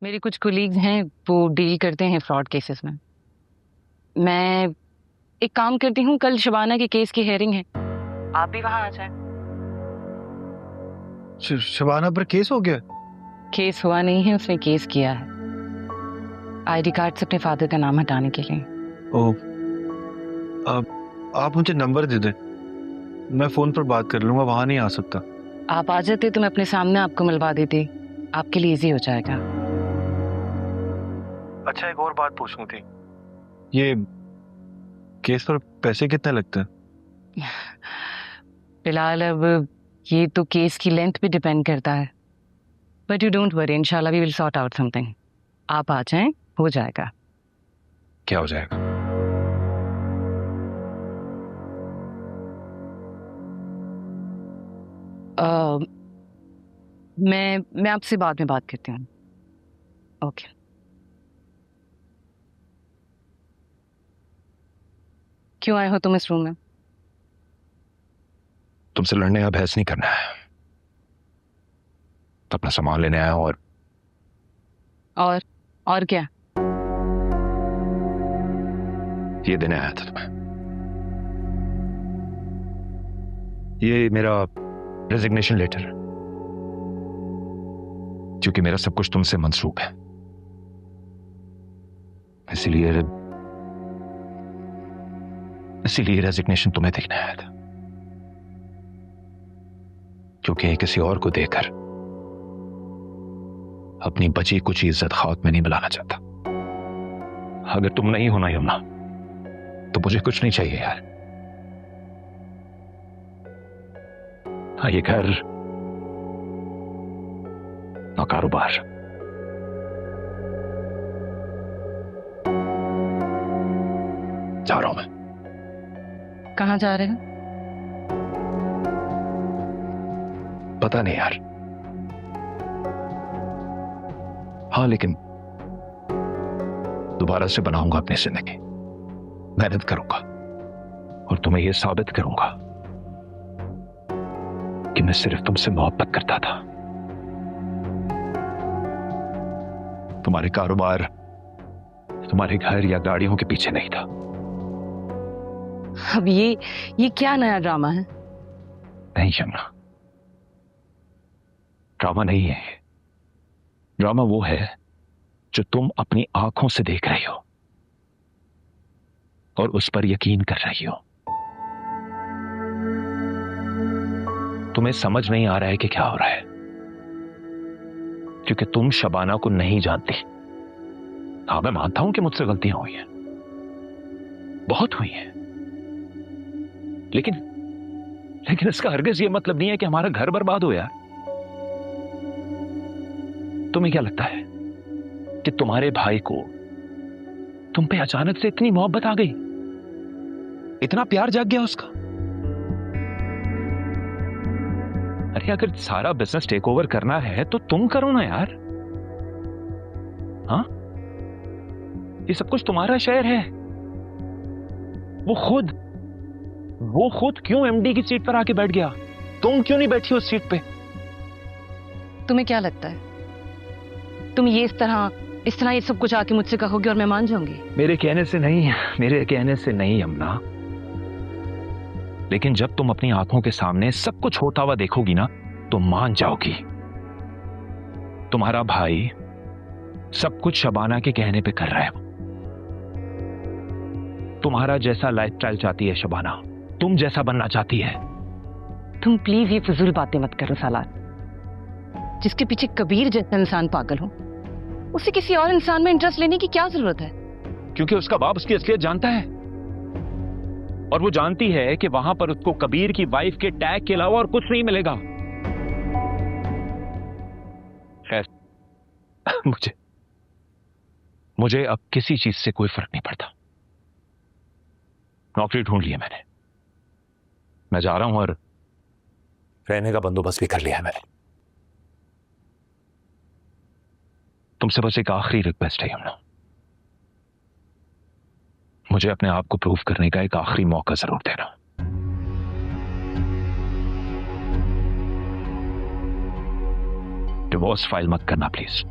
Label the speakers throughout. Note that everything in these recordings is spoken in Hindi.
Speaker 1: मेरे कुछ कोलीग्स हैं, वो डील करते हैं फ्रॉड केसेस में। मैं एक काम करती हूँ, कल शबाना के केस की हेयरिंग है, आप भी वहां आ जाएं।
Speaker 2: शबाना पर केस हो गया?
Speaker 1: केस हुआ नहीं है, उसने केस किया है आईडी कार्ड से अपने फादर का नाम हटाने के लिए।
Speaker 2: ओ, आप मुझे नंबर दे दें, मैं फोन पर बात कर लूंगा, वहां नहीं आ सकता।
Speaker 1: आप आ जाते तो मैं अपने सामने आपको मिलवा देती, आपके लिए इजी हो जाएगा।
Speaker 2: अच्छा, एक और बात पूछनी थी, ये केस पर पैसे कितने लगते हैं?
Speaker 1: फिलहाल अब ये तो केस की लेंथ पे डिपेंड करता है, बट यू डोंट वरी, इंशाल्लाह we will sort out something. आप आ जाएं, हो जाएगा।
Speaker 2: क्या हो जाएगा?
Speaker 1: अ, मैं आपसे बाद में बात करती हूँ। ओके। क्यों आए हो तुम इस रूम में?
Speaker 3: तुमसे लड़ने या बहस नहीं करना है, तो अपना सामान लेने आया हूं।
Speaker 1: और क्या?
Speaker 3: ये देने आया था तुम्हें। ये मेरा रेजिग्नेशन लेटर, क्योंकि मेरा सब कुछ तुमसे मंसूब है, इसीलिए रेजिग्नेशन तुम्हें देखने आया था, क्योंकि किसी और को देकर अपनी बची कुछ इज्जत खाक में नहीं मिलाना चाहता। अगर तुम नहीं हो ना यमुना, तो मुझे कुछ नहीं चाहिए यार। हाँ, ये घर ना कारोबार। जा रहा हूं मैं।
Speaker 1: कहाँ जा रहे हो?
Speaker 3: पता नहीं यार। हाँ, लेकिन दोबारा से बनाऊंगा अपनी जिंदगी, मेहनत करूंगा और तुम्हें यह साबित करूंगा कि मैं सिर्फ तुमसे मोहब्बत करता था। तुम्हारे कारोबार, तुम्हारे घर या गाड़ियों के पीछे नहीं था।
Speaker 1: अब ये क्या नया ड्रामा है?
Speaker 3: नहीं यमुना, ड्रामा नहीं है। ड्रामा वो है जो तुम अपनी आंखों से देख रही हो और उस पर यकीन कर रही हो। तुम्हें समझ नहीं आ रहा है कि क्या हो रहा है, क्योंकि तुम शबाना को नहीं जानती। हाँ, मैं मानता हूं कि मुझसे गलतियां हुई हैं, बहुत हुई हैं, लेकिन इसका हरगिज ये मतलब नहीं है कि हमारा घर बर्बाद हो यार। तुम्हें क्या लगता है कि तुम्हारे भाई को तुम पे अचानक से इतनी मोहब्बत आ गई, इतना प्यार जाग गया उसका? अरे अगर सारा बिजनेस टेक ओवर करना है तो तुम करो ना यार। हाँ, ये सब कुछ तुम्हारा शहर है। वो खुद क्यों एमडी की सीट पर आके बैठ गया? तुम क्यों नहीं बैठी उस सीट पे?
Speaker 1: तुम्हें क्या लगता है तुम ये इस तरह ये सब कुछ आके मुझसे कहोगे और मैं मान जाऊंगी?
Speaker 3: मेरे कहने से नहीं यमुना, लेकिन जब तुम अपनी आंखों के सामने सब कुछ होता हुआ देखोगी ना, तो मान जाओगी। तुम्हारा भाई सब कुछ शबाना के कहने पे कर रहा है। तुम्हारा जैसा लाइफस्टाइल चाहती है शबाना, तुम जैसा बनना चाहती है।
Speaker 1: तुम प्लीज ये फजूल बातें मत करो सालार। जिसके पीछे कबीर जैसा इंसान पागल हो, उसे किसी और इंसान में इंटरेस्ट लेने की क्या जरूरत है?
Speaker 3: क्योंकि उसका बाप उसकी असलियत जानता है, और वो जानती है कि वहां पर उसको कबीर की वाइफ के टैग के अलावा और कुछ नहीं मिलेगा। खैर, मुझे अब किसी चीज से कोई फर्क नहीं पड़ता। नौकरी ढूंढ ली है मैंने, मैं जा रहा हूं और रहने का बंदोबस्त भी कर लिया है मैंने। तुमसे बस एक आखिरी रिक्वेस्ट है यमुना, मुझे अपने आप को प्रूव करने का एक आखिरी मौका जरूर देना। डिवोर्स फाइल मत करना प्लीज।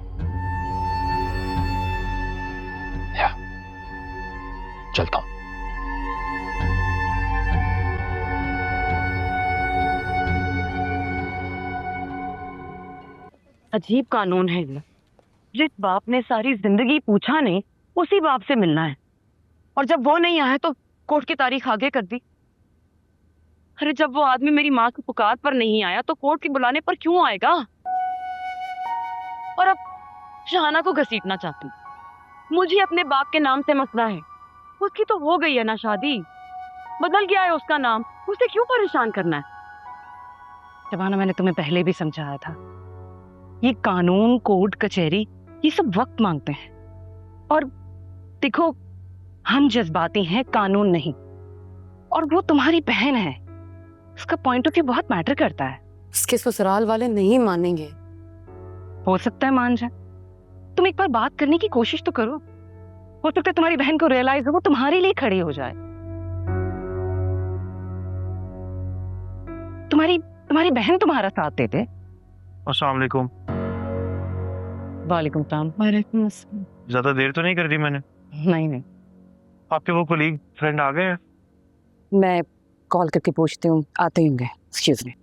Speaker 3: चलता हूं।
Speaker 1: अजीब कानून है ये। जिस बाप ने सारी जिंदगी पूछा नहीं, उसी बाप से मिलना है, और जब वो नहीं आया तो कोर्ट की तारीख आगे कर दी। अरे जब वो आदमी मेरी माँ की पुकार पर नहीं आया तो कोर्ट के बुलाने पर क्यों आएगा? और अब शहाना को घसीटना चाहती हूँ। मुझे अपने बाप के नाम से मसला है। उसकी तो हो गई है ना शादी, बदल गया है उसका नाम, उसे क्यों परेशान करना है? शबाना, मैंने तुम्हें पहले भी समझाया था, ये कानून, कोर्ट, कचहरी, ये सब वक्त मांगते हैं। और देखो, हम जज्बाती हैं, कानून नहीं। और वो तुम्हारी बहन है, उसका पॉइंट ऑफ व्यू बहुत मैटर करता है।
Speaker 4: उसके ससुराल वाले नहीं मानेंगे।
Speaker 1: हो सकता है मान जाए। तुम एक बार बात करने की कोशिश तो करो। हो सकता है तुम्हारी बहन को रियलाइज हो, वो तुम्हारे लिए खड़ी हो जाए। तुम्हारी बहन तुम्हारा साथ देते।
Speaker 2: अस्सलाम वालेकुम।
Speaker 1: वालेकुम सलाम।
Speaker 4: वालेकुम अस्सलाम।
Speaker 2: ज्यादा देर तो नहीं कर दी मैंने?
Speaker 1: नहीं,
Speaker 2: आपके वो कोलीग फ्रेंड आ गए हैं?
Speaker 4: मैं कॉल करके पूछती हूँ, आते ही होंगे। Excuse me.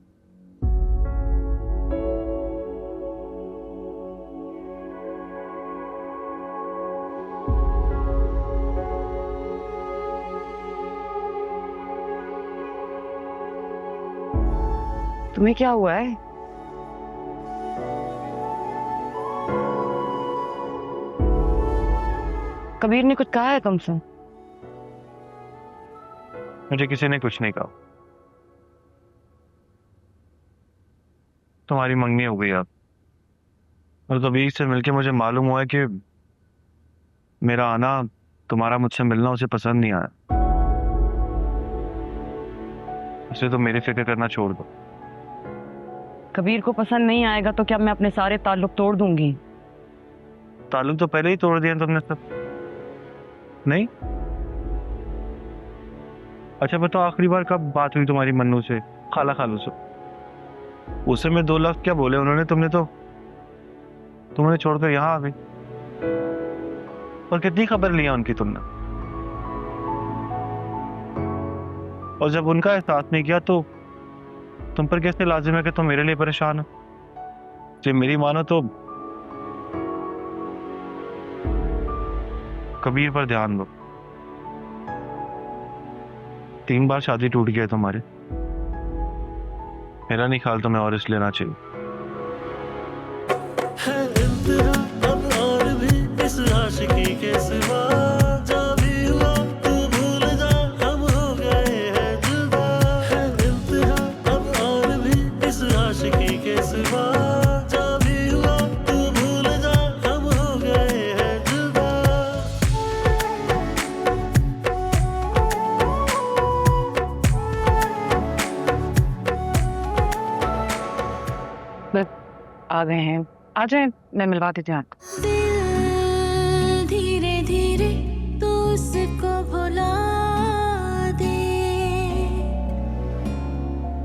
Speaker 1: तुम्हें क्या हुआ है? कबीर ने कुछ कहा है तुमसे?
Speaker 2: मुझे किसी ने कुछ नहीं कहा। तुम्हारी मंगनी हो गई आप, और कबीर से मिलके मुझे मालूम हुआ है कि मेरा आना, तुम्हारा मुझसे मिलना उसे पसंद नहीं आया। उसे तो मेरी फिक्र करना छोड़ दो।
Speaker 1: कबीर को पसंद नहीं आएगा तो क्या मैं अपने सारे ताल्लुक तोड़ दूंगी?
Speaker 2: ताल्लुक तो पहले ही तोड़ दिए तुमने सब। नहीं? अच्छा बताओ, आखिरी बार कब बात हुई तुम्हारी मन्नू से, खाला खालू से? उसे मैं 2 लफ्ज क्या बोले उन्होंने, तुमने तो तुम्हें छोड़कर यहाँ आ गई। और कितनी खबर लिया उनकी तुमने? और जब उनका एहसास नहीं किया तो तुम पर कैसे लाजिम है कि तुम मेरे लिए परेशान हो? जब मेरी मानो तो कबीर पर ध्यान दो। 3 बार शादी टूट गई है तुम्हारी। मेरा नहीं ख्याल तुम्हें और इस लेना चाहिए।
Speaker 5: है इंतहा अब और भी इस आशिकी के सिवा, जो भी हुआ तू भूल जा, हम हो गए हैं जुदा। है इंतहा अब और भी इस आशिकी के सिवा, जो भी हुआ तू भूल जा, हम हो गए हैं जुदा।
Speaker 1: बस आ गए हैं, आ जाए, मैं मिलवा देती हूँ आपको।
Speaker 6: दिल